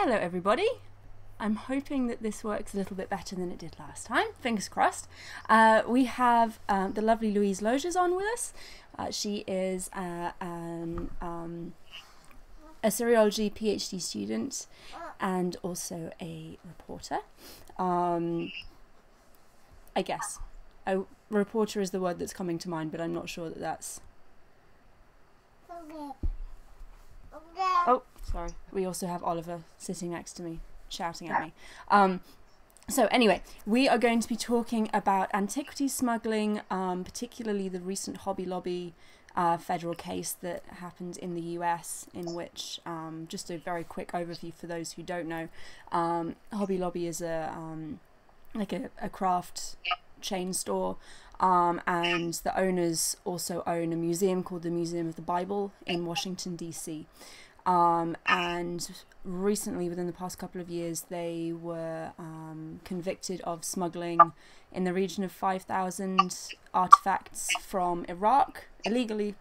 Hello everybody. I'm hoping that this works a little bit better than it did last time. Fingers crossed. We have the lovely Luise Loges on with us. She is an Assyriology Ph.D. student and also a reporter. I guess. A reporter is the word that's coming to mind, but I'm not sure that that's... Oh, sorry. We also have Oliver sitting next to me, shouting at me. So anyway, we are going to be talking about antiquities smuggling, particularly the recent Hobby Lobby federal case that happened in the US, in which, just a very quick overview for those who don't know, Hobby Lobby is a craft chain store, and the owners also own a museum called the Museum of the Bible in Washington, D.C. And recently, within the past couple of years, they were convicted of smuggling in the region of 5,000 artifacts from Iraq, illegally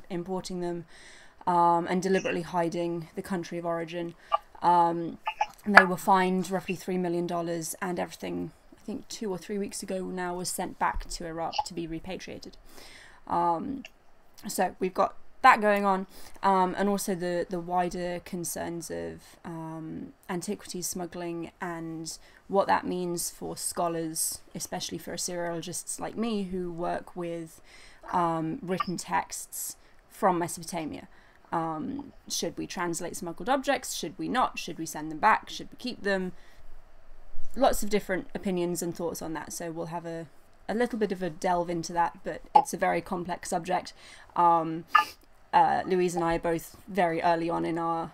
importing them and deliberately hiding the country of origin. They were fined roughly $3 million, and everything, I think 2 or 3 weeks ago now, was sent back to Iraq to be repatriated. So we've got that going on, and also the wider concerns of antiquities smuggling and what that means for scholars, especially for Assyriologists like me who work with written texts from Mesopotamia. Should we translate smuggled objects? Should we not? Should we send them back? Should we keep them? Lots of different opinions and thoughts on that, so we'll have a little bit of a delve into that, but it's a very complex subject. Luise and I are both very early on in our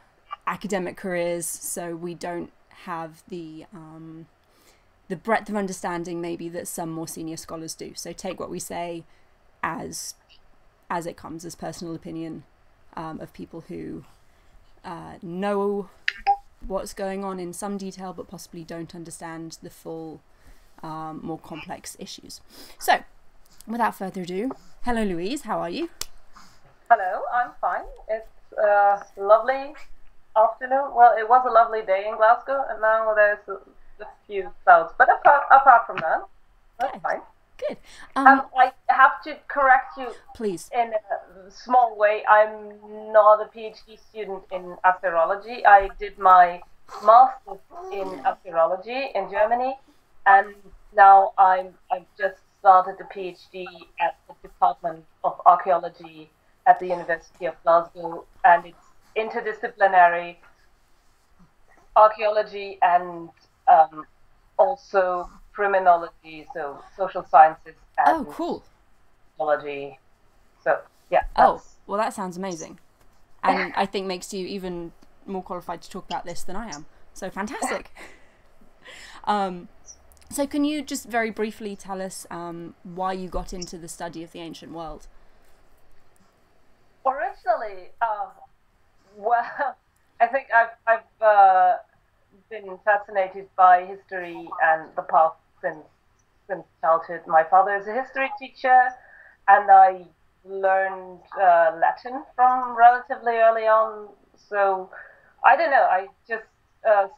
academic careers, so we don't have the breadth of understanding maybe that some more senior scholars do. So take what we say as it comes, as personal opinion of people who know what's going on in some detail, but possibly don't understand the full, more complex issues. So, without further ado, hello Luise, how are you? Hello, I'm fine. It's a lovely afternoon. Well, it was a lovely day in Glasgow, and now there's a few clouds. But apart from that, that's fine. Good. I have to correct you, please, in a small way. I'm not a PhD student in Assyriology. I did my master's in Assyriology in Germany, and now I've just started a PhD at the Department of Archaeology at the University of Glasgow, and it's interdisciplinary archaeology and also criminology, so social sciences and psychology. So yeah. Oh, well, that sounds amazing, and I think makes you even more qualified to talk about this than I am. So fantastic. So can you just very briefly tell us why you got into the study of the ancient world? Originally, well, I think I've been fascinated by history and the past since childhood. My father is a history teacher, and I learned Latin from relatively early on. So I don't know. I just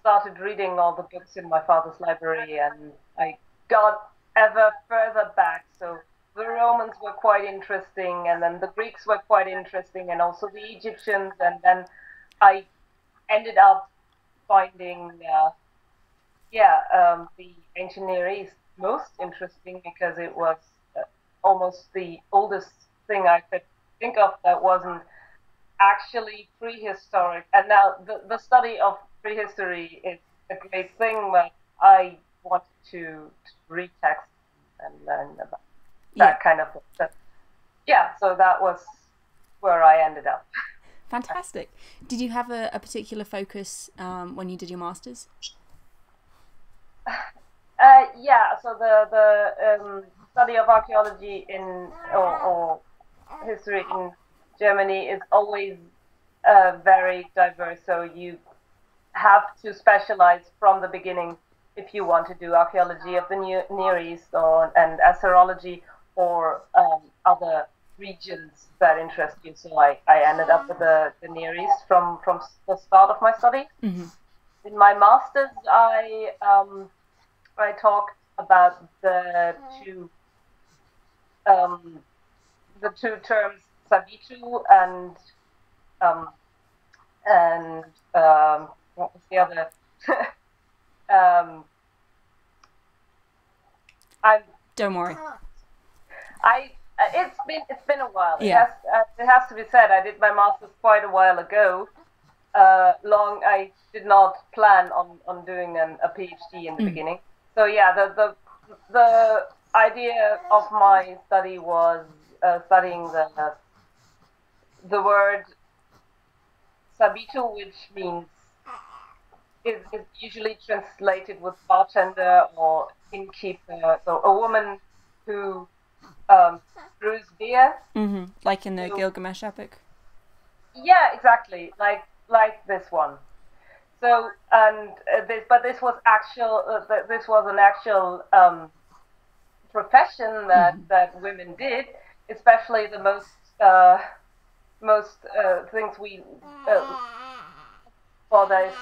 started reading all the books in my father's library, and I got ever further back. So the Romans were quite interesting, and then the Greeks were quite interesting, and also the Egyptians, and then I ended up finding the ancient Near East most interesting, because it was almost the oldest thing I could think of that wasn't actually prehistoric. And now the study of prehistory is a great thing, but I wanted to read text and learn about that kind of thing. So, so that was where I ended up. Fantastic. Did you have a particular focus when you did your master's? So the study of archaeology or history in Germany is always very diverse. So you have to specialize from the beginning if you want to do archaeology of the Near East and Assyriology or other regions that interest you. So I ended up with the Near East from the start of my study. Mm-hmm. in my master's, I talked about um, the two terms Sabitu um, and what was the other? um, I Don't worry. I it's been a while. Yeah. It has to be said. I did my master's quite a while ago. I did not plan on doing a PhD in the beginning. So yeah, the idea of my study was studying the word sabitu, which means is usually translated with bartender or innkeeper. So a woman who brews beer. Like in the Gilgamesh epic. Yeah, exactly. Like this one. So and this was this was an actual profession that women did, especially the most things we for this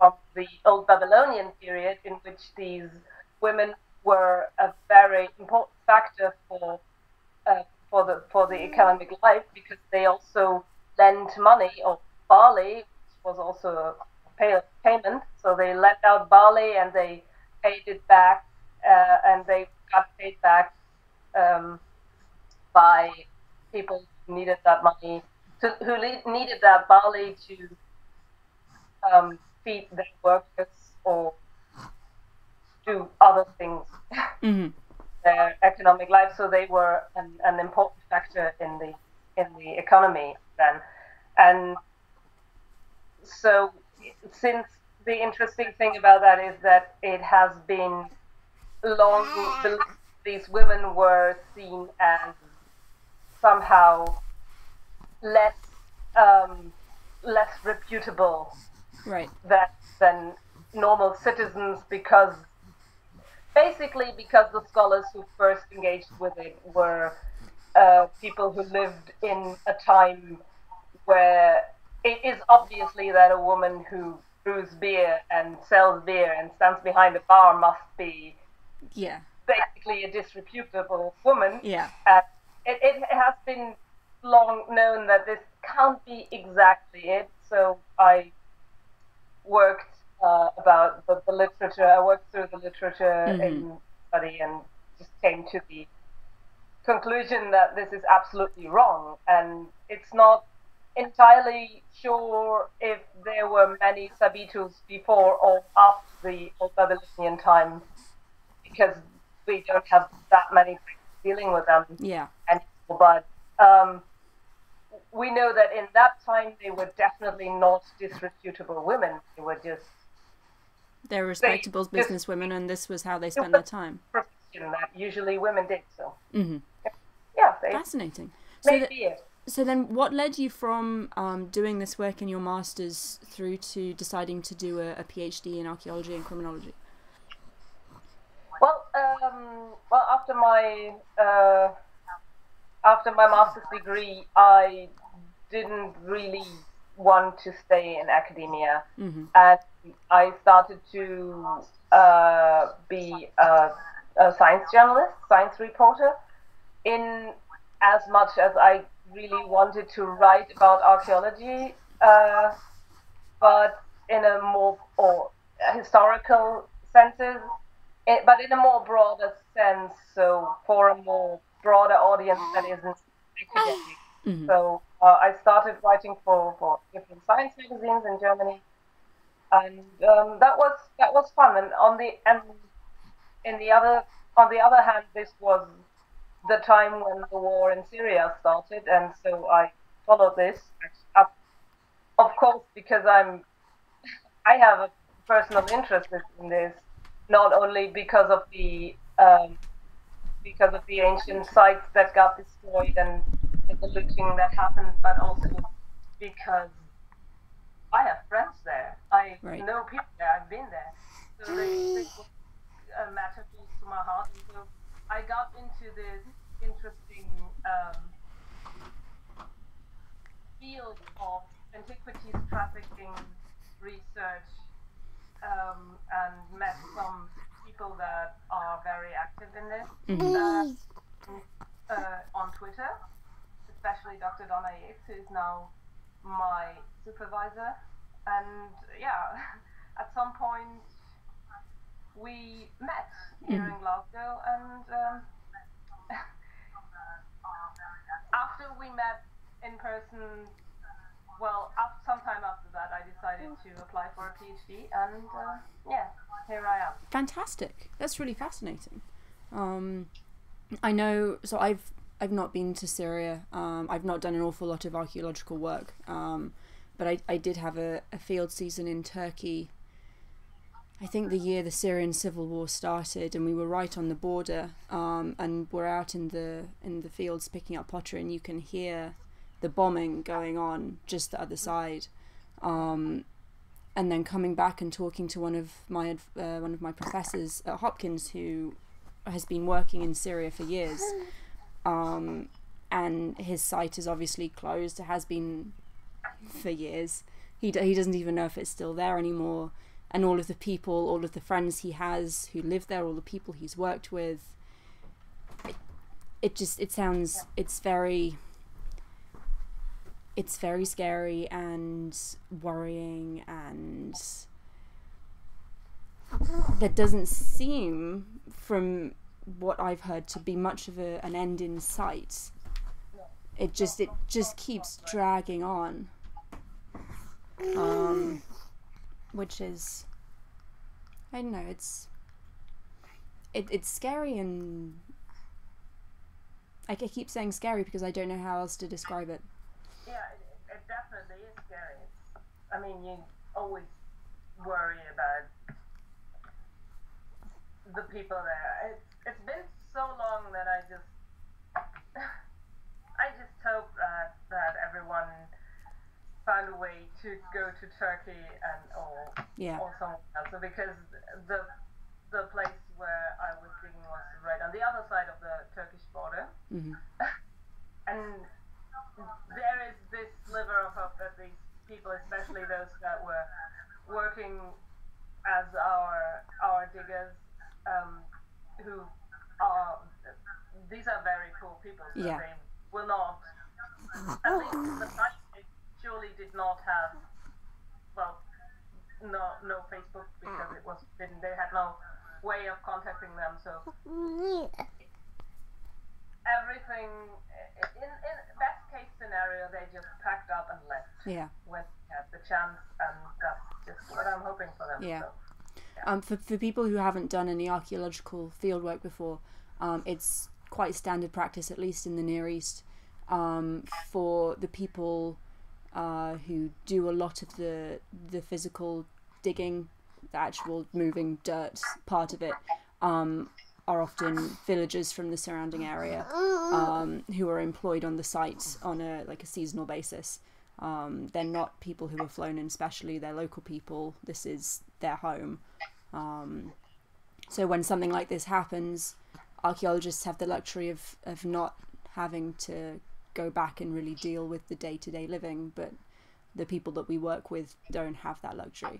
of the old Babylonian period, in which these women were a very important factor for the economic life, because they also lent money or barley, which was also a payment. So they lent out barley and they paid it back, and they got paid back by people who needed that money, needed that barley to feed their workers or do other things. Their economic life. So they were an important factor in the economy then. And so, since the interesting thing about that is that it has been long, these women were seen as somehow less less reputable, right, than normal citizens, because the scholars who first engaged with it were people who lived in a time where it is obviously that a woman who brews beer and sells beer and stands behind a bar must be basically a disreputable woman. Yeah. It has been long known that this can't be exactly it. So I worked about the literature. I worked through the literature in study and just came to the conclusion that this is absolutely wrong. And it's not entirely sure if there were many Sabitus before or after the Old Babylonian time, because we don't have that many things dealing with them anymore. But we know that in that time they were definitely not disreputable women. They were just respectable businesswomen, and this was how they spent their time. Profession that usually women did. So fascinating. So then, what led you from doing this work in your master's through to deciding to do a PhD in archaeology and criminology? Well, after my master's degree, I didn't really want to stay in academia, and I started to be a science journalist, science reporter, in as much as I really wanted to write about archaeology, but in a more historical senses, but in a more broader sense, so for a more broader audience that isn't academic. So I started writing for different science magazines in Germany, and that was fun. And on the other hand, this was the time when the war in Syria started, and so I followed this up, of course, because I have a personal interest in this, not only because of the ancient sites that got destroyed and the looting that happened, but also because I have friends there. I know people there. I've been there. So this was a matter close to my heart, and so I got into this interesting field of antiquities trafficking research and met some people that are very active in this on Twitter, especially Dr. Donna Yates, who is now my supervisor. And yeah, at some point we met here in Glasgow, and after we met in person, well, sometime after that, I decided to apply for a PhD, and yeah, here I am. Fantastic. That's really fascinating. I know. So I've not been to Syria. I've not done an awful lot of archaeological work. But I did have a field season in Turkey. I think the year the Syrian civil war started, and we were right on the border. And we're out in the fields picking up pottery, and you can hear the bombing going on just the other side. And then coming back and talking to one of my professors at Hopkins, who has been working in Syria for years, and his site is obviously closed. It has been for years. He doesn't even know if it's still there anymore. And all of the people, all of the friends he has who live there, all the people he's worked with, it's very scary and worrying, and there doesn't seem, from what I've heard, to be much of an end in sight. It just keeps dragging on, which is, I don't know, it's scary, and I keep saying scary because I don't know how else to describe it. Yeah, it definitely is scary. I mean, you always worry about the people there. It's been so long that I just hope that everyone found a way to go to Turkey or somewhere else. So because the place where I was digging was right on the other side of the Turkish border, and there is this sliver of hope that these people, especially those that were working as our diggers, who are, these are very poor people, so they will not, at least the time, they surely did not have, well, no Facebook, because it was hidden. They had no way of contacting them, so everything, in best case scenario, they just packed up and left when they had the chance, and that's just what I'm hoping for them. Yeah. So, for people who haven't done any archaeological fieldwork before, it's quite standard practice, at least in the Near East, for the people who do a lot of the physical digging, the actual moving dirt part of it, are often villagers from the surrounding area, who are employed on the site on a seasonal basis. They're not people who are flown in specially, they're local people. This is their home. So when something like this happens, archaeologists have the luxury of not having to go back and really deal with the day-to-day living, but the people that we work with don't have that luxury.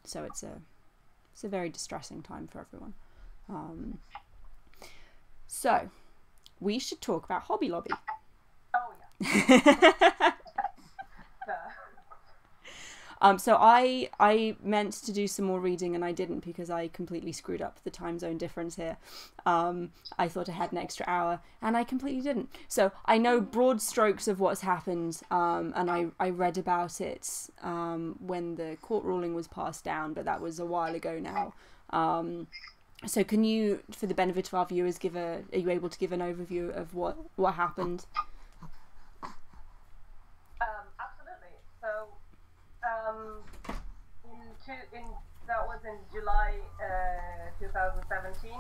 So it's a very distressing time for everyone. So we should talk about Hobby Lobby. Oh yeah. So I meant to do some more reading, and I didn't because I completely screwed up the time zone difference here. I thought I had an extra hour, and I completely didn't. So I know broad strokes of what's happened, and I read about it when the court ruling was passed down, but that was a while ago now. So can you, for the benefit of our viewers, are you able to give an overview of what happened? Absolutely. So that was in July 2017.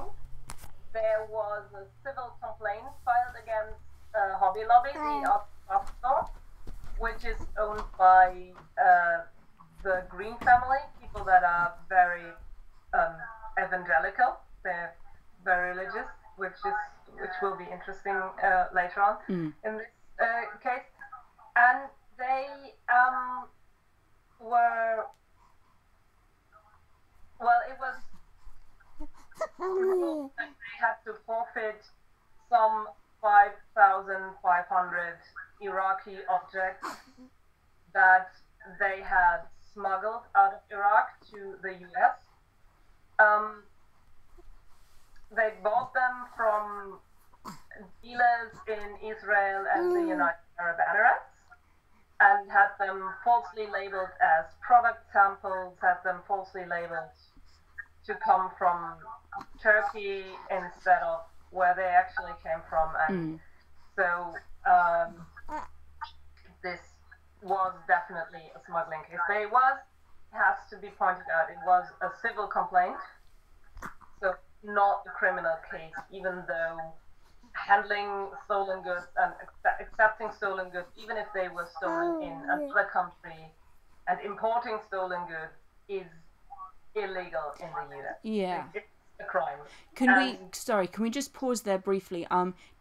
There was a civil complaint filed against Hobby Lobby, the art store, which is owned by the Green family, people that are very evangelical. They're very religious, which will be interesting later on in this case. And they were well, it was ruled that they had to forfeit some 5,500 Iraqi objects that they had smuggled out of Iraq to the US. They bought them from dealers in Israel and the United Arab Emirates and had them falsely labeled as product samples, had them falsely labeled to come from Turkey instead of where they actually came from. And so this was definitely a smuggling case. But it has to be pointed out, it was a civil complaint, so not a criminal case, even though handling stolen goods and accepting stolen goods, even if they were stolen in another country, and importing stolen goods is illegal in the US. Yeah. It's a crime. Can we just pause there briefly?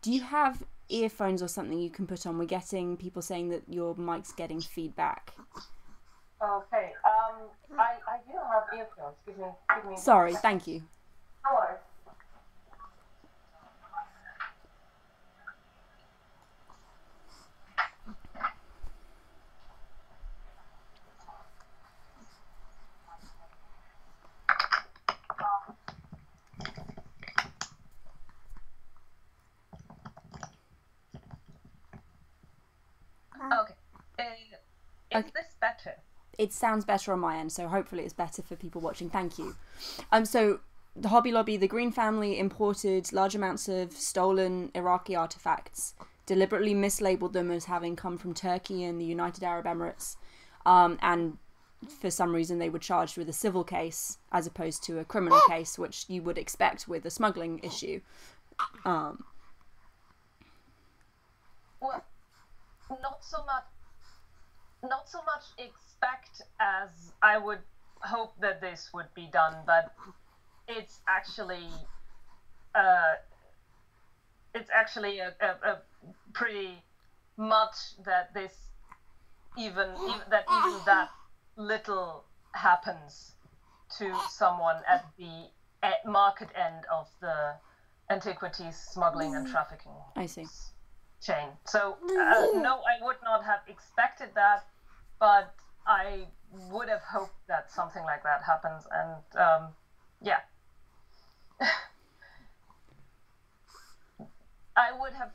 Do you have earphones or something you can put on? We're getting people saying that your mic's getting feedback. Okay. I do have earphones. Give me. Sorry, thank you. No worries. Okay. Is this better? It sounds better on my end, so hopefully it's better for people watching. Thank you. So the Hobby Lobby, the Green family, imported large amounts of stolen Iraqi artifacts, deliberately mislabeled them as having come from Turkey and the United Arab Emirates, and for some reason they were charged with a civil case as opposed to a criminal case, which you would expect with a smuggling issue. Well, not so much expect as I would hope that this would be done, but it's actually a pretty much that this even that little happens to someone at the market end of the antiquities smuggling and trafficking chain. So no, I would not have expected that, but I would have hoped that something like that happens. And yeah, I would have.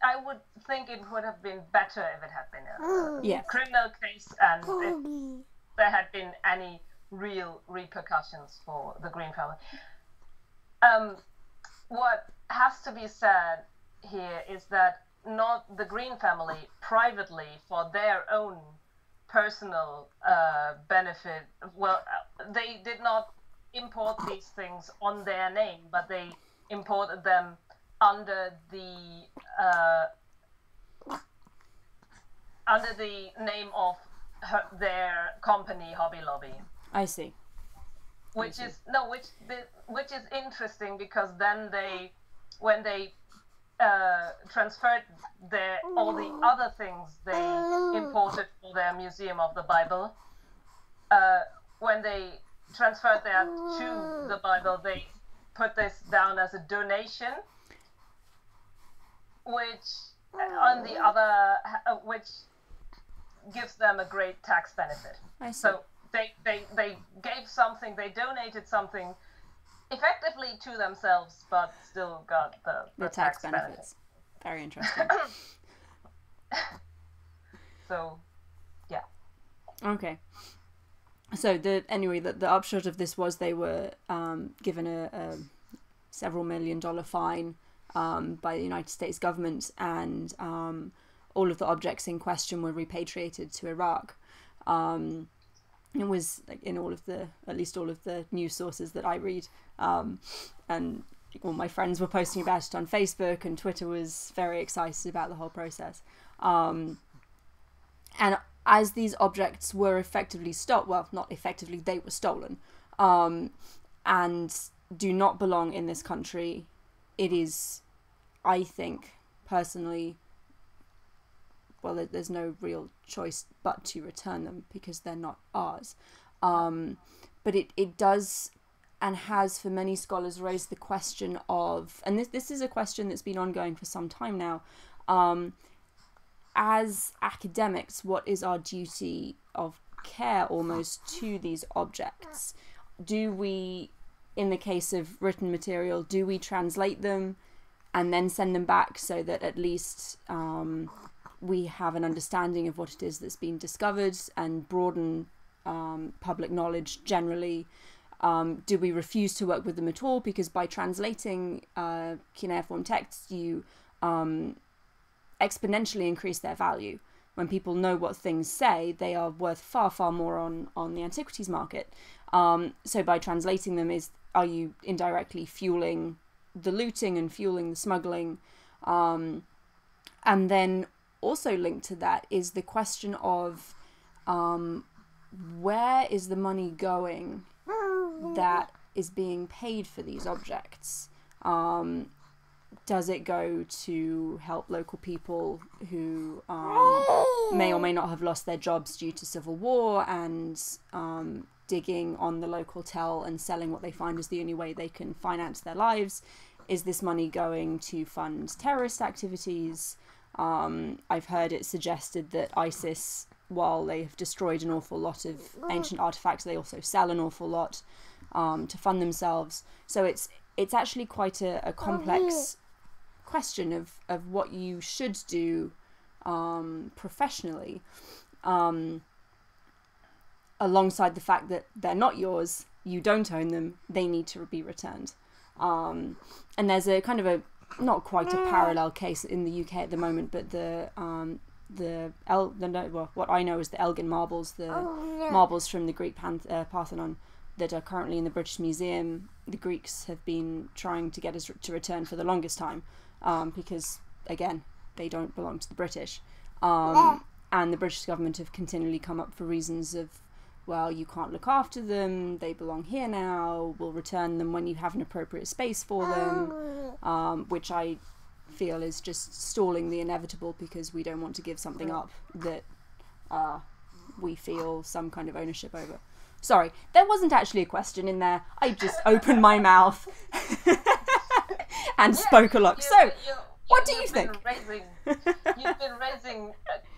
I would think it would have been better if it had been a criminal case and if there had been any real repercussions for the Green family. What has to be said here is that not the Green family privately for their own personal benefit. Well, they did not import these things on their name, but they imported them under the name of their company, Hobby Lobby. I see. Which is interesting because then when they transferred all the other things they imported for their Museum of the Bible, when they transferred that to the Bible, they put this down as a donation, which gives them a great tax benefit. I see. So they gave something, they donated something effectively to themselves, but still got the tax benefits. Very interesting. So, yeah. Okay. So the upshot of this was they were given a several $1 million fine by the United States government, and all of the objects in question were repatriated to Iraq. It was like in at least all of the news sources that I read, and all my friends were posting about it on Facebook, and Twitter was very excited about the whole process. And as these objects were effectively not effectively, they were stolen, and do not belong in this country, it is, I think, personally, there's no real choice but to return them because they're not ours. but it does and has for many scholars raised the question of, and this is a question that's been ongoing for some time now, as academics, what is our duty of care almost to these objects? Do we, in the case of written material, do we translate them and then send them back so that at least we have an understanding of what it is that's been discovered and broaden public knowledge generally? Do we refuse to work with them at all? Because by translating cuneiform texts, you exponentially increase their value. When people know what things say, they are worth far, far more on the antiquities market. So by translating them, are you indirectly fueling the looting and fueling the smuggling? And then also linked to that is the question of where is the money going that is being paid for these objects? Does it go to help local people who may or may not have lost their jobs due to civil war and digging on the local tell and selling what they find is the only way they can finance their lives? Is this money going to fund terrorist activities? I've heard it suggested that ISIS, while they have destroyed an awful lot of ancient artifacts, they also sell an awful lot to fund themselves. So it's actually quite a complex question of what you should do professionally, alongside the fact that they're not yours, you don't own them, they need to be returned. And there's a kind of a, not quite a parallel case in the UK at the moment, but what I know is the Elgin Marbles, the marbles from the Greek Parthenon that are currently in the British Museum. The Greeks have been trying to get us to return for the longest time, because again, they don't belong to the British, and the British government have continually come up for reasons of, well, you can't look after them, they belong here now, we'll return them when you have an appropriate space for them, which I feel is just stalling the inevitable, because we don't want to give something up that we feel some kind of ownership over. Sorry, there wasn't actually a question in there. I just opened my mouth and spoke a lot. So, what do you think? You've been raising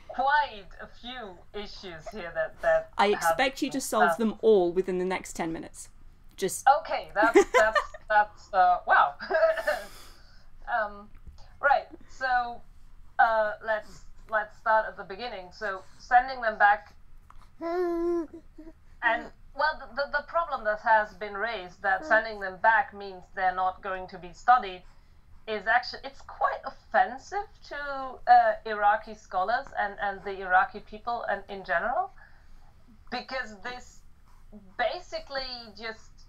quite a few issues here that I expect you to solve them all within the next 10 minutes. Just okay. That's wow. Right. So let's start at the beginning. So sending them back. And well, the problem that has been raised, that sending them back means they're not going to be studied, is actually, it's quite offensive to Iraqi scholars and the Iraqi people and in general, because this basically just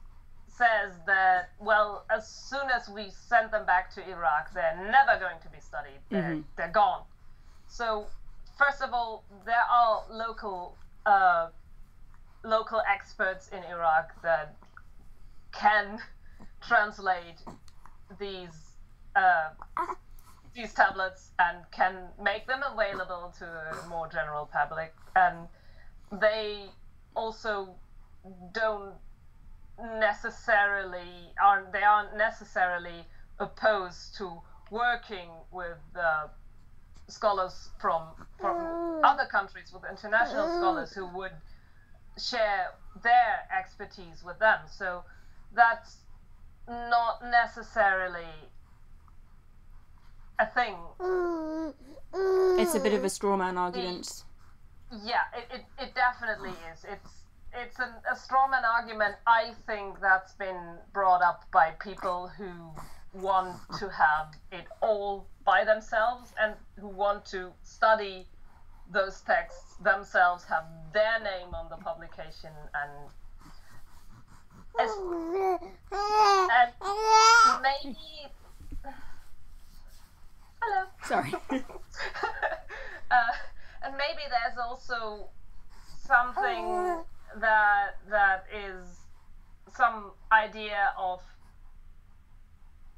says that, well, as soon as we send them back to Iraq, they're never going to be studied. They're gone. So first of all, there are local experts in Iraq that can translate these tablets and can make them available to a more general public, and they also aren't necessarily opposed to working with scholars from other countries, with international scholars who would share their expertise with them. So that's not necessarily a thing. It's a bit of a straw man argument. Yeah, it definitely is. It's a straw man argument. I think that's been brought up by people who want to have it all by themselves and who want to study those texts themselves, have their name on the publication, and maybe. Hello. Sorry. And maybe there's also something that is some idea of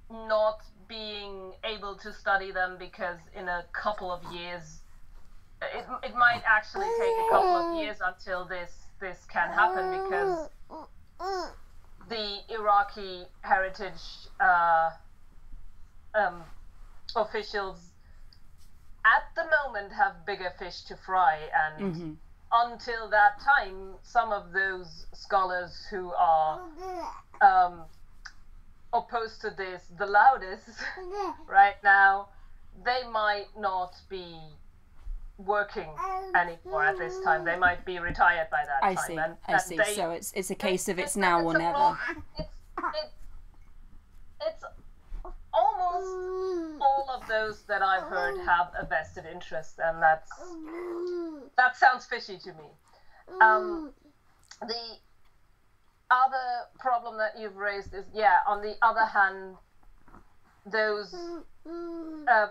not being able to study them because in a couple of years, it might actually take a couple of years until this can happen, because the Iraqi heritage officials at the moment have bigger fish to fry, and until that time, some of those scholars who are opposed to this the loudest right now, they might not be working anymore at this time. They might be retired by that I time. see. And I see. So it's a case of it's now or never. It's almost all of those that I've heard have a vested interest, and that sounds fishy to me. The other problem that you've raised is, on the other hand, those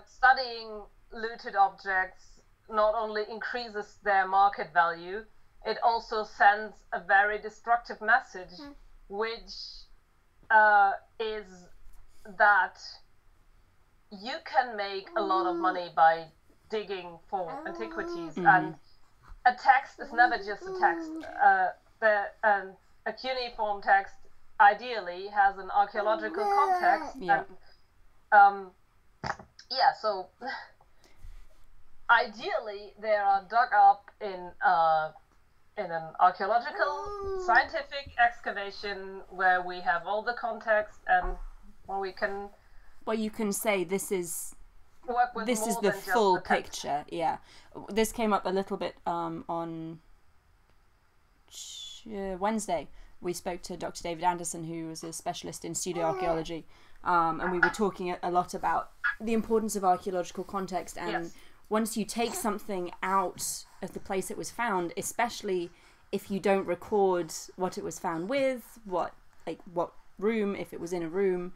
studying looted objects not only increases their market value, it also sends a very destructive message, which is that you can make a lot of money by digging for antiquities, and a text is never just a text. A cuneiform text ideally has an archaeological context, and so ideally they are dug up in an archaeological scientific excavation where we have all the context, and where we can you can say this is the just full the picture. Yeah, this came up a little bit on Wednesday. We spoke to Dr. David Anderson, who was a specialist in studio archaeology, and we were talking a lot about the importance of archaeological context, and once you take something out of the place it was found, especially if you don't record what it was found with, what room, if it was in a room,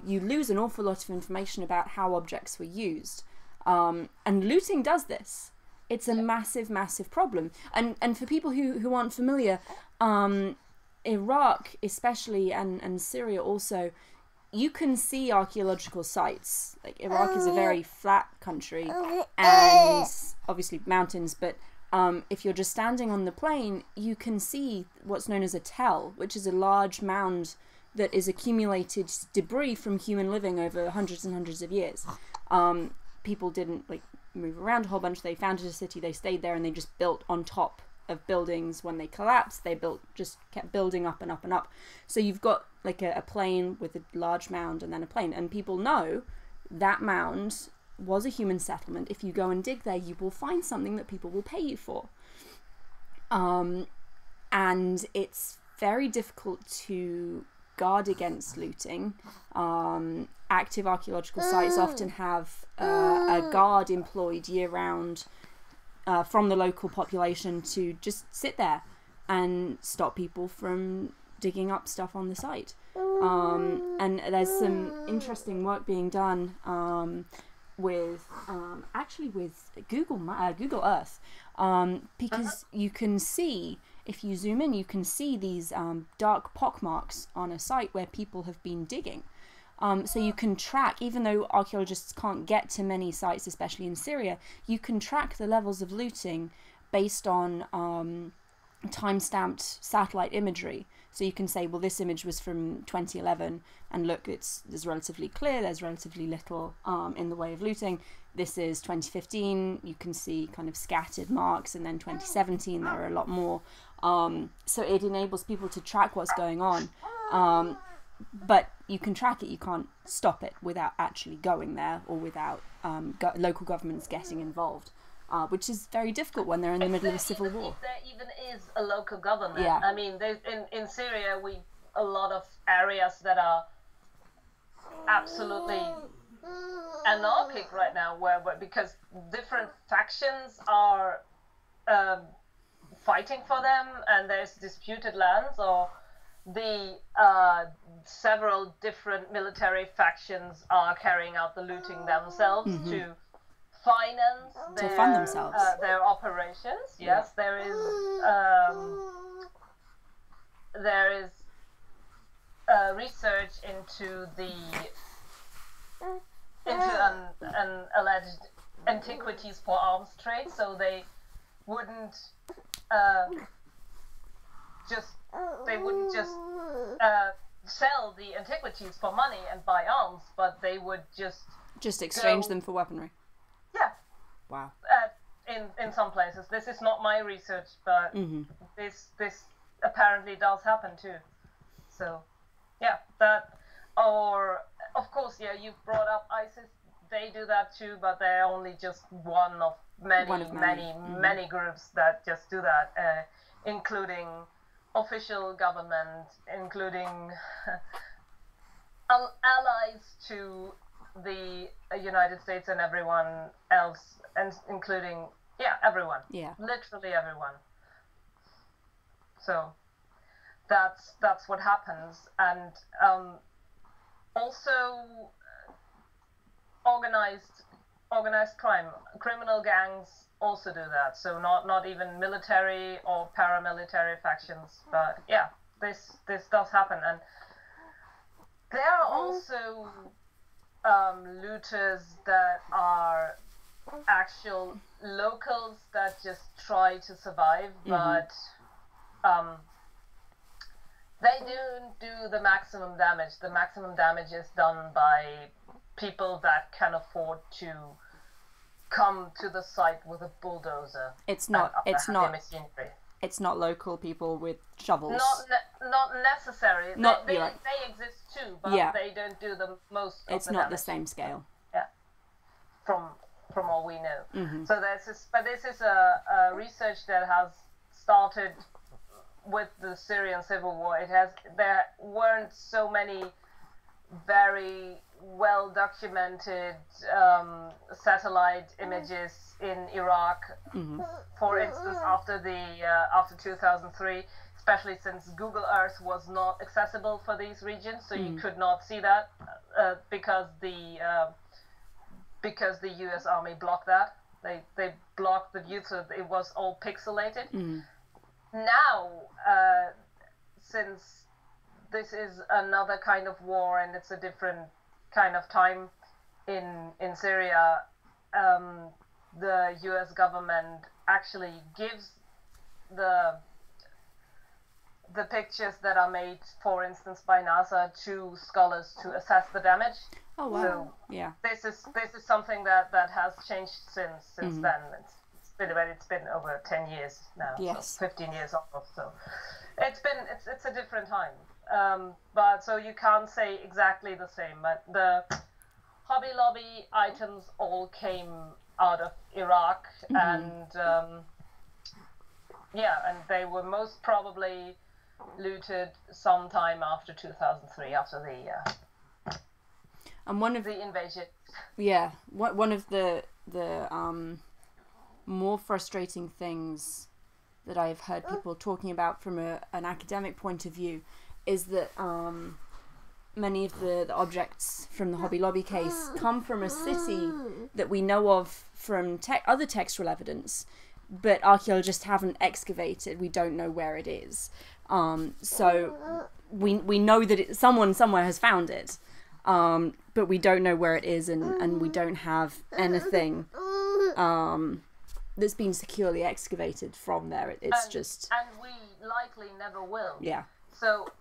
you lose an awful lot of information about how objects were used. And looting does this. It's a massive, massive problem. And for people who aren't familiar, Iraq especially, and Syria also, you can see archaeological sites. Like, Iraq is a very flat country and obviously mountains, but if you're just standing on the plain, you can see what's known as a tell, which is a large mound that is accumulated debris from human living over hundreds and hundreds of years. People didn't move around a whole bunch. They founded a city, they stayed there, and they just built on top of buildings. When they collapsed, they just kept building up and up and up. So you've got a plain with a large mound and then a plain, and people know that mound was a human settlement. If you go and dig there, you will find something that people will pay you for. And it's very difficult to guard against looting. Active archaeological sites often have a guard employed year-round from the local population to just sit there and stop people from digging up stuff on the site. And there's some interesting work being done with Google Earth, because you can see, if you zoom in, you can see these dark pockmarks on a site where people have been digging. So you can track, even though archaeologists can't get to many sites, especially in Syria, you can track the levels of looting based on time-stamped satellite imagery. So you can say, well, this image was from 2011, and look, there's relatively clear, there's relatively little in the way of looting. This is 2015, you can see kind of scattered marks, and then 2017 there are a lot more. So it enables people to track what's going on. But you can track it, you can't stop it without actually going there, or without local governments getting involved, which is very difficult when they're in the middle of a civil war. If there even is a local government. Yeah. I mean, in Syria, a lot of areas that are absolutely anarchic right now, because different factions are fighting for them, and there's disputed lands, or the several different military factions are carrying out the looting themselves to fund themselves, their operations. Yes, there is research into an alleged antiquities for arms trade. So they wouldn't just wouldn't just sell the antiquities for money and buy arms, but they would just exchange them for weaponry. Yeah. Wow. In some places, this is not my research, but this apparently does happen too. So, yeah, that, or of course, yeah, you brought up ISIS. They do that too, but they're only just one of many groups that just do that, including official government, including allies to the United States and everyone else, and including everyone, literally everyone. So that's what happens, and also organized crime, criminal gangs also do that. So not even military or paramilitary factions, but yeah, this does happen. And there are also looters that are actual locals that just try to survive, but they don't do the maximum damage. The maximum damage is done by people that can afford to come to the site with a bulldozer. It's not local people with shovels. Not necessary. They exist too, but they don't do the most of it's the not damage. The same scale. Yeah. From all we know. So this is a research that has started with the Syrian civil war. There weren't so many very well documented satellite images in Iraq, for instance, after 2003, especially since Google Earth was not accessible for these regions, so you could not see that because the U.S. Army blocked that. They blocked the view, so it was all pixelated. Now, since this is another kind of war and it's a different kind of time in Syria, the U.S. government actually gives the pictures that are made, for instance, by NASA to scholars to assess the damage. Oh wow! So yeah, this is something that has changed since then. It's been over 10 years now. Yes, so 15 years almost. So it's a different time. But so you can't say exactly the same. But the Hobby Lobby items all came out of Iraq, and and they were most probably looted sometime after 2003, after the invasion. Yeah, one of the more frustrating things that I've heard people talking about from an academic point of view is that many of the objects from the Hobby Lobby case come from a city that we know of from other textual evidence, but archaeologists haven't excavated. We don't know where it is. So we know that someone somewhere has found it, but we don't know where it is, and we don't have anything that's been securely excavated from there. It's just... And we likely never will. Yeah. So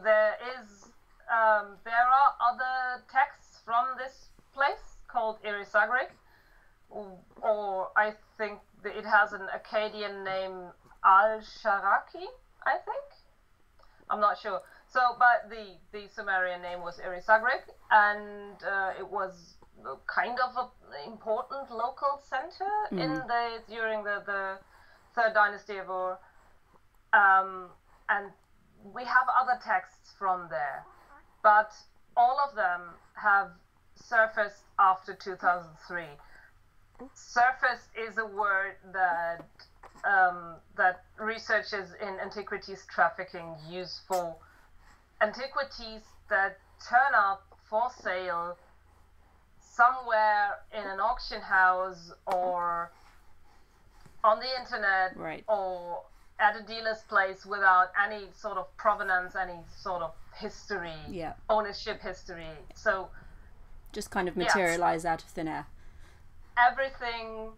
there is... there are other texts from this place called Irizarry, or I think it has an Akkadian name, Al-Sharaki, I think. I'm not sure. So, but the Sumerian name was Irizarry, and it was kind of an important local center during the Third Dynasty of Ur, and we have other texts from there, but all of them have surfaced after 2003. Surfaced is a word that that researchers in antiquities trafficking use for antiquities that turn up for sale somewhere in an auction house or on the internet, right, or at a dealer's place without any sort of provenance, any sort of history, ownership history. So just kind of materialize out of thin air. Everything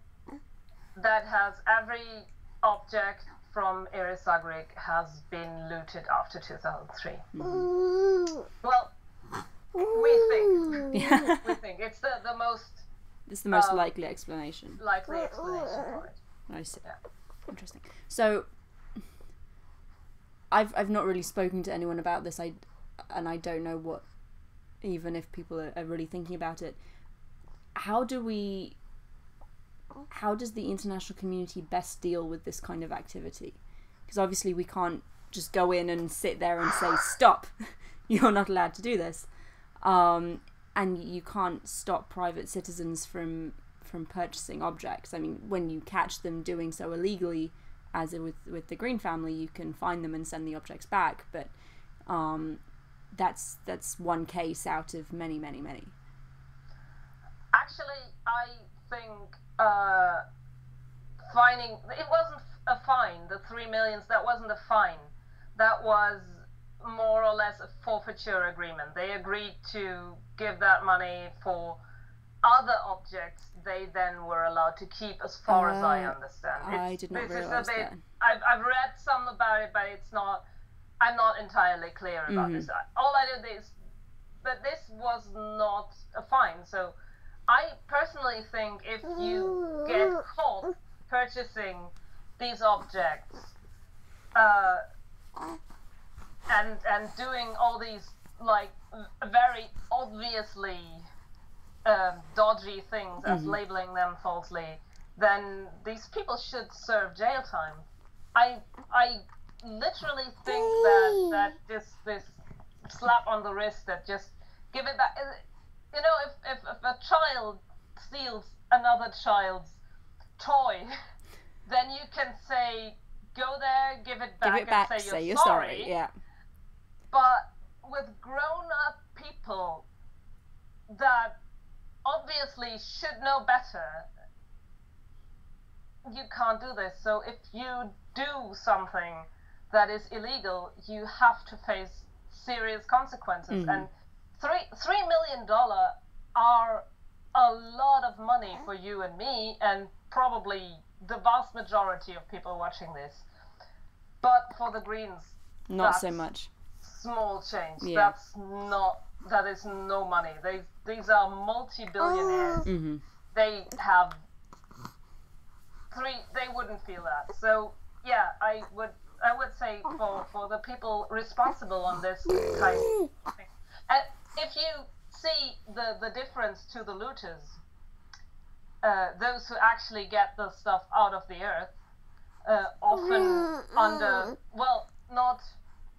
that has every object from Irizarry has been looted after 2003. Mm-hmm. Well, we think. We think it's the most. It's the most likely explanation. Likely explanation for it. I see. Yeah. Interesting. So, I've not really spoken to anyone about this. I don't know what, even if people are really thinking about it. How does the international community best deal with this kind of activity? Because obviously we can't just go in and sit there and say, stop, you're not allowed to do this. And you can't stop private citizens from purchasing objects. I mean, when you catch them doing so illegally, as with the Green family, you can find them and send the objects back. But that's one case out of many, many, many. Actually, I think fining, it wasn't a fine. The 3 million, that wasn't a fine. That was more or less a forfeiture agreement. They agreed to give that money for other objects they then were allowed to keep, as far as I understand. I did not realize that. I've read some about it, but it's not. I'm not entirely clear about this. All I did is that this was not a fine. So I personally think if you get caught purchasing these objects and doing all these like very obviously dodgy things as labeling them falsely, then these people should serve jail time. I literally think that this slap on the wrist, that just give it back. You know, if a child steals another child's toy, then you can say, go there, give it back, and say you're sorry. Yeah. But with grown-up people that obviously should know better, you can't do this. So if you do something that is illegal, you have to face serious consequences. And $3 million are a lot of money for you and me, and probably the vast majority of people watching this. But for the Greens, not so much. Small change. Yeah. That is no money. These are multi-billionaires. They have they wouldn't feel that. So yeah, I would say for the people responsible on this kind of thing. And if you see the difference to the looters, those who actually get the stuff out of the earth, often under, well, not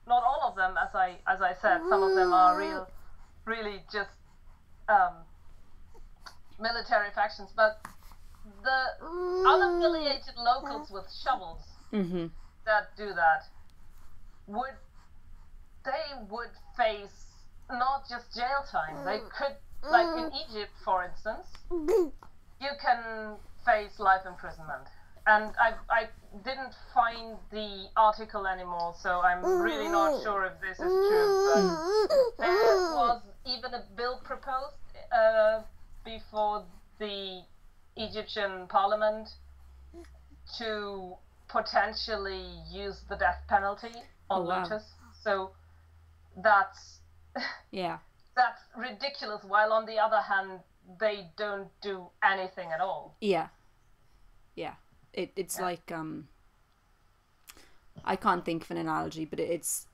all of them, as I said, some of them are really just military factions, but the unaffiliated locals with shovels that do that would face not just jail time. They could, like in Egypt, for instance, you can face life imprisonment. And I didn't find the article anymore, so I'm really not sure if this is true. But there was even a bill proposed before the Egyptian parliament to potentially use the death penalty on looters. So that's that's ridiculous. While on the other hand, they don't do anything at all. Yeah. It's like I can't think of an analogy, but it's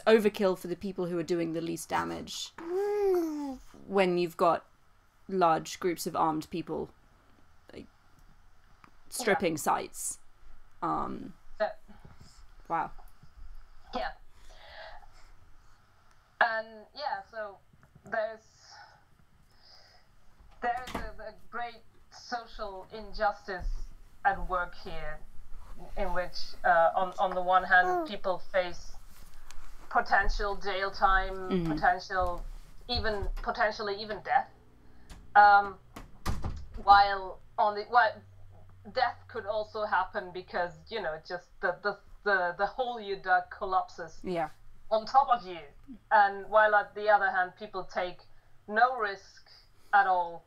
overkill for the people who are doing the least damage when you've got large groups of armed people like, stripping sites. Wow. Yeah. And yeah, so there's a great social injustice at work here, in which on the one hand people face potential jail time, potentially even death, while death could also happen because just the hole you dug collapses on top of you, and while at the other hand people take no risk at all,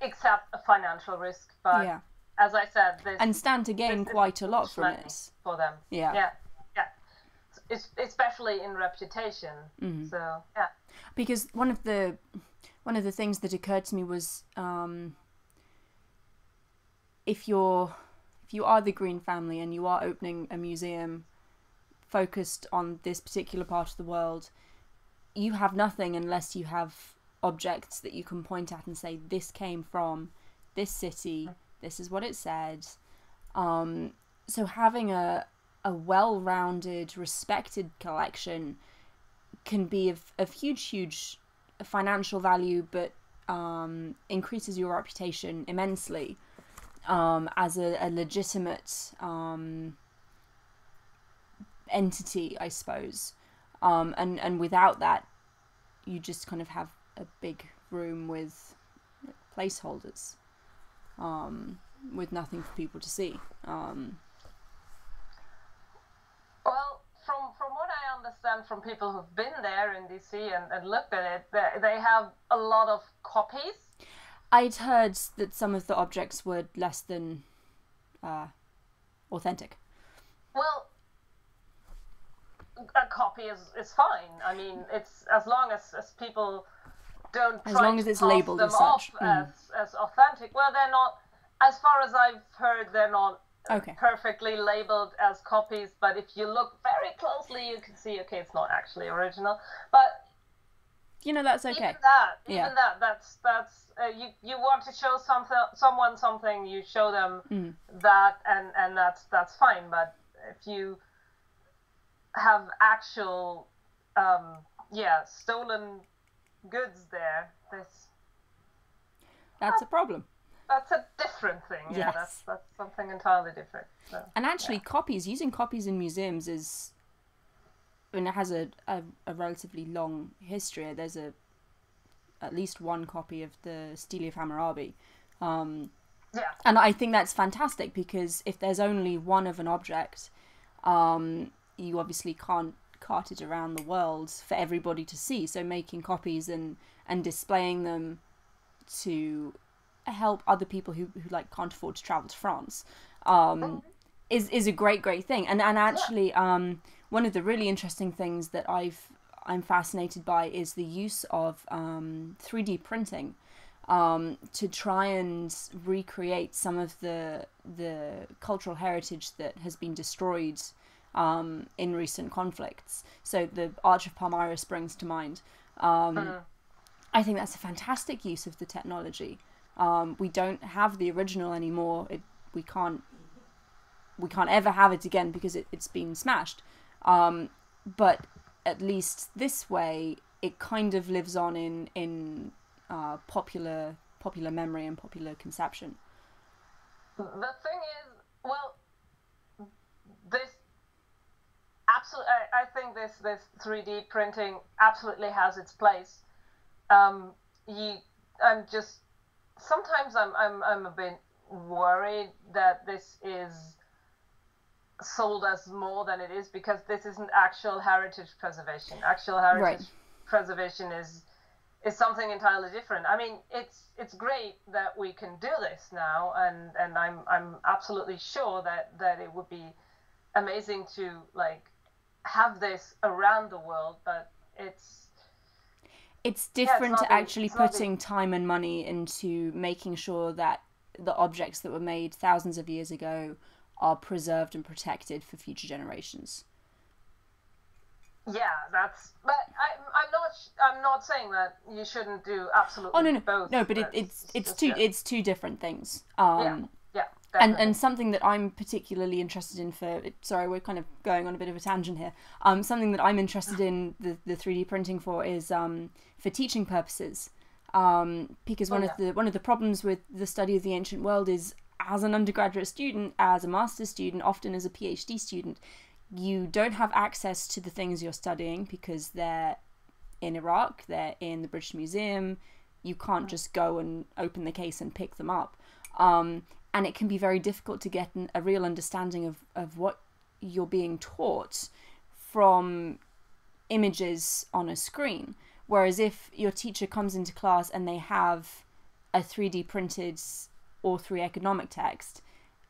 except a financial risk, but as I said, and stand to gain quite a lot from it for them. Yeah. Especially in reputation. So yeah. Because one of the things that occurred to me was, if you are the Green family and you are opening a museum focused on this particular part of the world, you have nothing unless you have objects that you can point at and say, this came from this city, this is what it said. So having a well-rounded, respected collection can be of huge financial value, but increases your reputation immensely as a legitimate entity, I suppose. And without that, you just kind of have a big room with placeholders, with nothing for people to see. Well, from what I understand from people who've been there in DC and looked at it, they have a lot of copies. I'd heard that some of the objects were less than authentic. Well, a copy is fine. I mean, it's as long as people don't as long as it's labeled them as such as authentic. Well, they're not, as far as I've heard, they're not okay. perfectly labeled as copies, but if you look very closely, you can see, okay, it's not actually original. But that's okay. Even that, that's you want to show someone something, you show them that, and that's fine. But if you have actual stolen goods there, that's a problem. That's a different thing. Yes. Yeah, that's something entirely different. So, and actually, using copies in museums is, it has a relatively long history. There's at least one copy of the Stele of Hammurabi. And I think that's fantastic, because if there's only one of an object, you obviously can't cart it around the world for everybody to see. So making copies and displaying them to help other people who can't afford to travel to France is a great thing. And actually, one of the really interesting things that I'm fascinated by is the use of 3D printing to try and recreate some of the cultural heritage that has been destroyed in recent conflicts. So the Arch of Palmyra springs to mind. I think that's a fantastic use of the technology. We don't have the original anymore. We can't ever have it again because it's been smashed. But at least this way, it kind of lives on in popular memory and popular conception. The thing is, well, this absolutely, I think this 3D printing absolutely has its place. Sometimes I'm a bit worried that this is sold as more than it is, because this isn't actual heritage preservation. Actual heritage preservation is something entirely different. I mean, it's great that we can do this now, and I'm absolutely sure that it would be amazing to have this around the world, but it's different to actually putting time and money into making sure that the objects that were made thousands of years ago are preserved and protected for future generations. Yeah, but I'm not saying that you shouldn't do absolutely both. No, but it's two different things. Definitely. And something that I'm particularly interested in sorry, we're kind of going on a bit of a tangent here. Something that I'm interested in the 3D printing for is for teaching purposes. Because one of the problems with the study of the ancient world is, as an undergraduate student, as a master's student, often as a PhD student, you don't have access to the things you're studying because they're in Iraq, they're in the British Museum. You can't just go and open the case and pick them up. And it can be very difficult to get a real understanding of what you're being taught from images on a screen. Whereas if your teacher comes into class and they have a 3D printed or through economic text,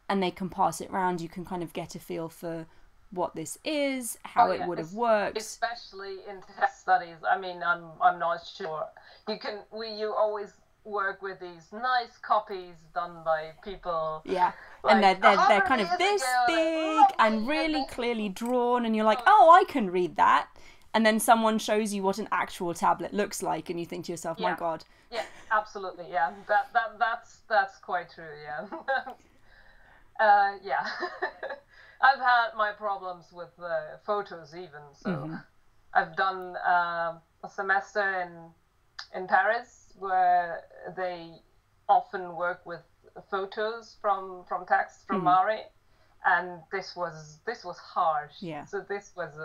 and they can pass it around, you can kind of get a feel for what this is, how it would have worked. Especially in text studies. I mean, I'm not sure. You always work with these nice copies done by people. Yeah. Like, and they're kind of this big and really clearly drawn, and you're like, oh, I can read that. And then someone shows you what an actual tablet looks like, and you think to yourself, my God. Yeah, absolutely. Yeah, that's quite true. Yeah. Yeah. I've had my problems with photos even. So I've done a semester in Paris where they often work with photos from text from Mari, and this was hard. Yeah. So this was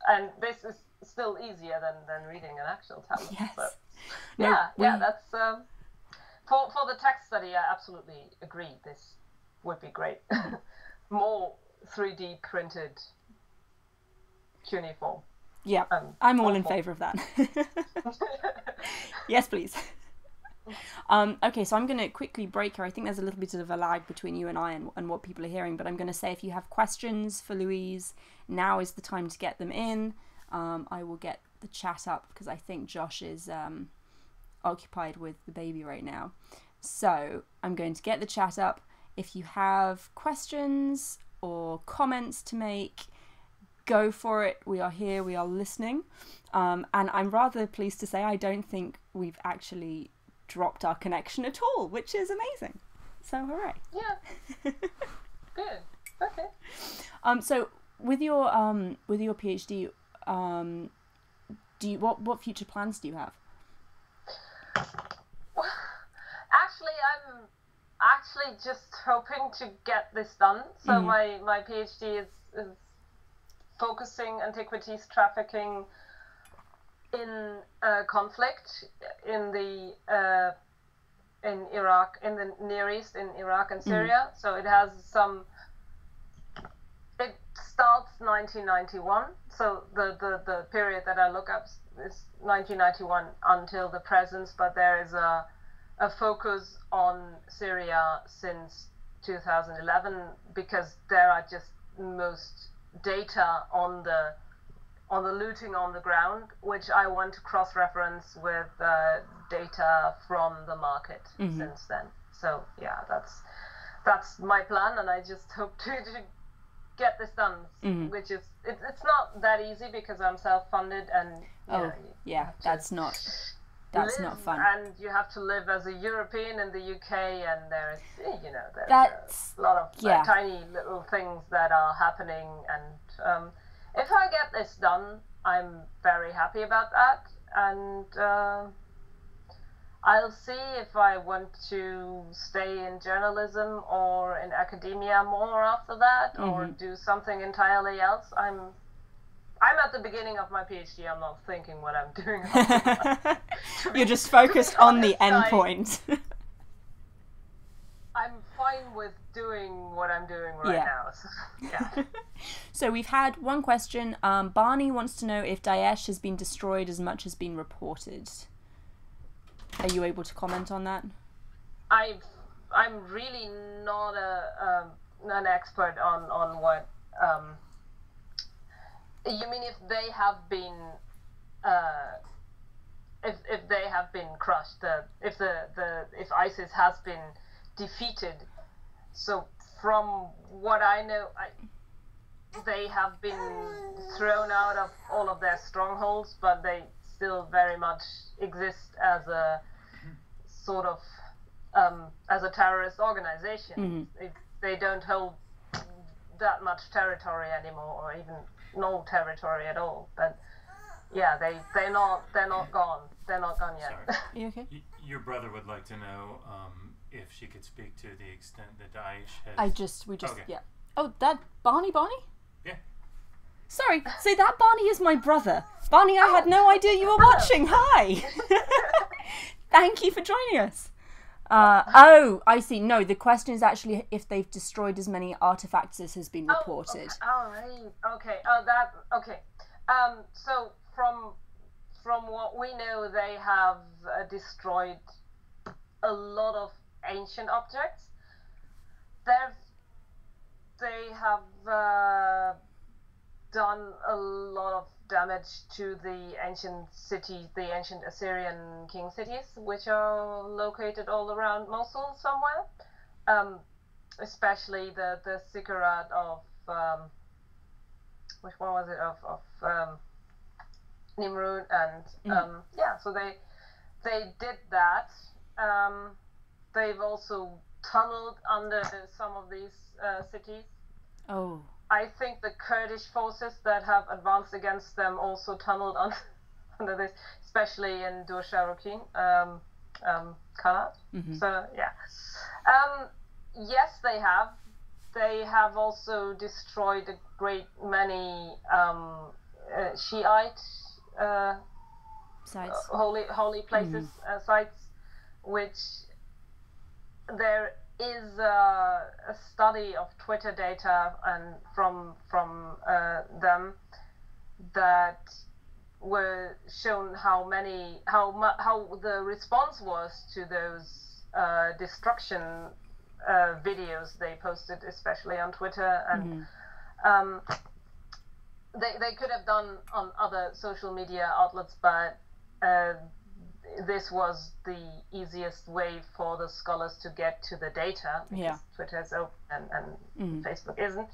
and this is still easier than reading an actual tablet. Yes. So, No, that's for the text study. I absolutely agree. This would be great. More 3D printed cuneiform. Yeah, I'm all in favour of that. Yes, please. Okay, so I'm going to quickly break here. I think there's a little bit of a lag between you and I and what people are hearing, but I'm going to say if you have questions for Luise, now is the time to get them in. I will get the chat up because I think Josh is occupied with the baby right now. So I'm going to get the chat up. If you have questions or comments to make, go for it. We are here, we are listening. And I'm rather pleased to say I don't think we've actually dropped our connection at all, which is amazing. So hooray. Yeah. Good. Okay. So with your PhD, do you what future plans do you have? Well, I'm just hoping to get this done. So my PhD is focusing antiquities trafficking in conflict in Iraq, in the Near East, in Iraq and Syria. So it has it starts 1991. So the period that I look up is 1991 until the present, but there is a focus on Syria since 2011 because there are just most data on the looting on the ground, which I want to cross-reference with data from the market since then. So yeah, that's my plan, and I just hope to get this done. Which is it's not that easy because I'm self-funded, and that's not fun. And you have to live as a European in the UK, and there's there's a lot of tiny little things that are happening, and if I get this done, I'm very happy about that, and I'll see if I want to stay in journalism or in academia more after that, or do something entirely else. I'm at the beginning of my PhD. I'm not thinking what I'm doing after that. You're just focused on the end point. I'm fine with doing what I'm doing right now. So, yeah. So we've had one question. Barney wants to know if Daesh has been destroyed as much as been reported. Are you able to comment on that? I'm really not an expert on what. You mean if they have been if they have been crushed, if ISIS has been defeated? So from what I know, they have been thrown out of all of their strongholds, but they still very much exist as a sort of as a terrorist organization. They don't hold that much territory anymore, or even no territory at all. But yeah, they're not gone. They're not gone yet. Sorry. You okay? Your brother would like to know if she could speak to the extent that Daesh has... Yeah. Oh, that Barney? Yeah. Sorry, so that Barney is my brother. Barney, I had no idea you were watching. Hi. Thank you for joining us. I see. No, the question is actually if they've destroyed as many artifacts as has been reported. Okay. Okay. So from what we know, they have destroyed a lot of ancient objects. they have done a lot of damage to the ancient cities, the ancient Assyrian king cities, which are located all around Mosul somewhere. Especially the ziggurat of which one was it, of Nimrud, and so they did that. They've also tunneled under some of these cities. Oh. I think the Kurdish forces that have advanced against them also tunneled under this, especially in Dur-Sharukin Khanate. So yeah. Yes, they have. They have also destroyed a great many Shiite sites, holy places, sites, which there is a study of Twitter data and from them that were shown how the response was to those destruction videos they posted, especially on Twitter, and they could have done on other social media outlets, but this was the easiest way for the scholars to get to the data, because Twitter is open and Facebook isn't.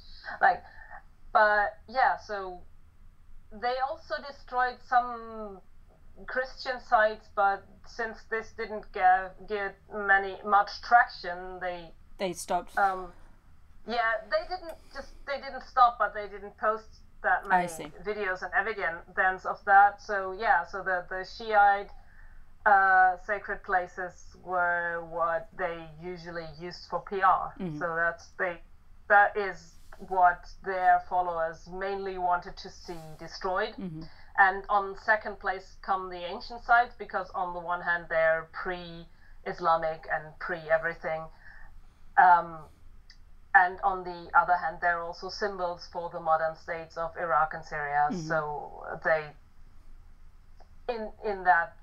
But yeah, so they also destroyed some Christian sites, but since this didn't get much traction, they stopped. They didn't stop, but they didn't post that many videos and evidence of that. So yeah, so the Shiite sacred places were what they usually used for PR. So that is what their followers mainly wanted to see destroyed. And on second place come the ancient sites, because on the one hand they're pre-Islamic and pre-everything, and on the other hand they're also symbols for the modern states of Iraq and Syria. So they, in that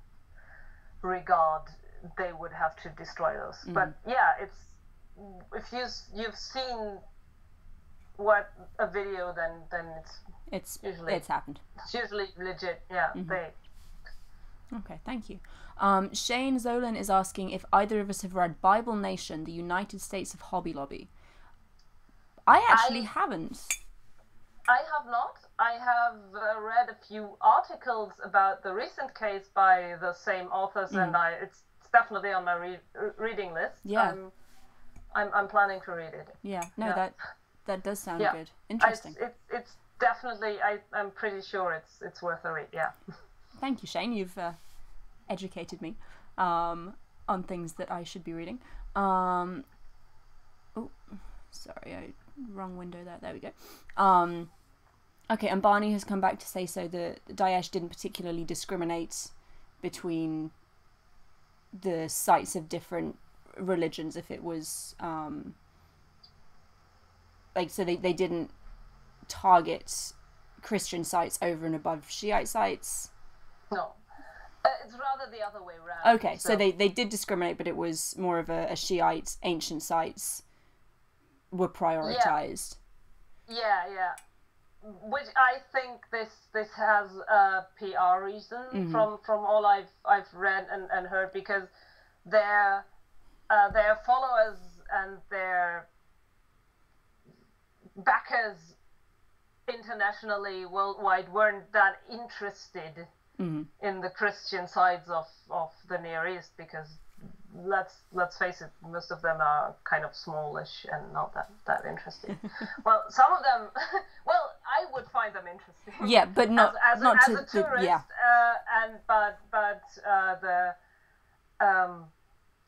regard, they would have to destroy those. But yeah, it's, if you've seen what a video, then it's usually happened. It's usually legit. Yeah. Okay, thank you. Shane Zolan is asking if either of us have read Bible Nation, the United States of Hobby Lobby. I actually haven't. I have not. I have read a few articles about the recent case by the same authors, and it's definitely on my reading list. Yeah. I'm planning to read it. Yeah. No, that does sound good. Interesting. It's definitely. I'm pretty sure it's worth a read. Yeah. Thank you, Shane. You've educated me on things that I should be reading. Oh, sorry, wrong window there. There we go. Okay, and Barney has come back to say so that Daesh didn't particularly discriminate between the sites of different religions. If it was so they didn't target Christian sites over and above Shiite sites. No, it's rather the other way around. Okay, so they did discriminate, but it was more of a Shiite ancient sites were prioritized. Yeah. Which I think this has a PR reason from all I've read and heard, because their followers and their backers internationally, worldwide, weren't that interested in the Christian sides of the Near East, because let's face it, most of them are kind of smallish and not that interesting. Well, some of them, well, I would find them interesting. Yeah, but not as not a tourist.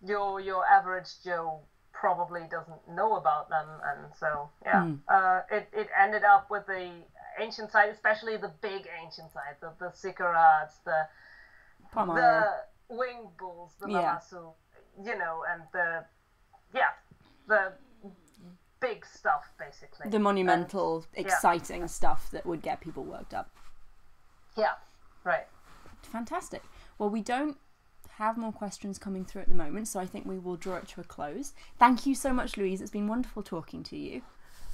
Your average Joe probably doesn't know about them, and so it ended up with the ancient site, especially the big ancient site, the ziggurats, the winged bulls, the Mamasu, and the big stuff, basically. The monumental, exciting stuff that would get people worked up. Yeah, right. Fantastic. Well, we don't have more questions coming through at the moment, so I think we will draw it to a close. Thank you so much, Luise. It's been wonderful talking to you.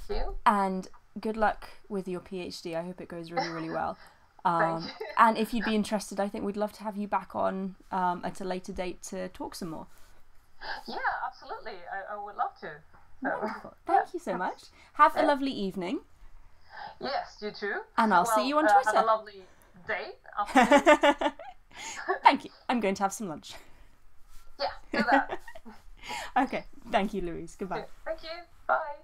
Thank you. And good luck with your PhD. I hope it goes really, really well. Thank you. And if you'd be interested, I think we'd love to have you back on at a later date to talk some more. Yeah, absolutely. I would love to. So, Wonderful. Thank you so much. Have a lovely evening. Yes, you too. And I'll see you on Twitter. Have a lovely day. Afternoon. Thank you. I'm going to have some lunch. Yeah, do that. Okay. Thank you, Luise. Goodbye. Thank you. Bye.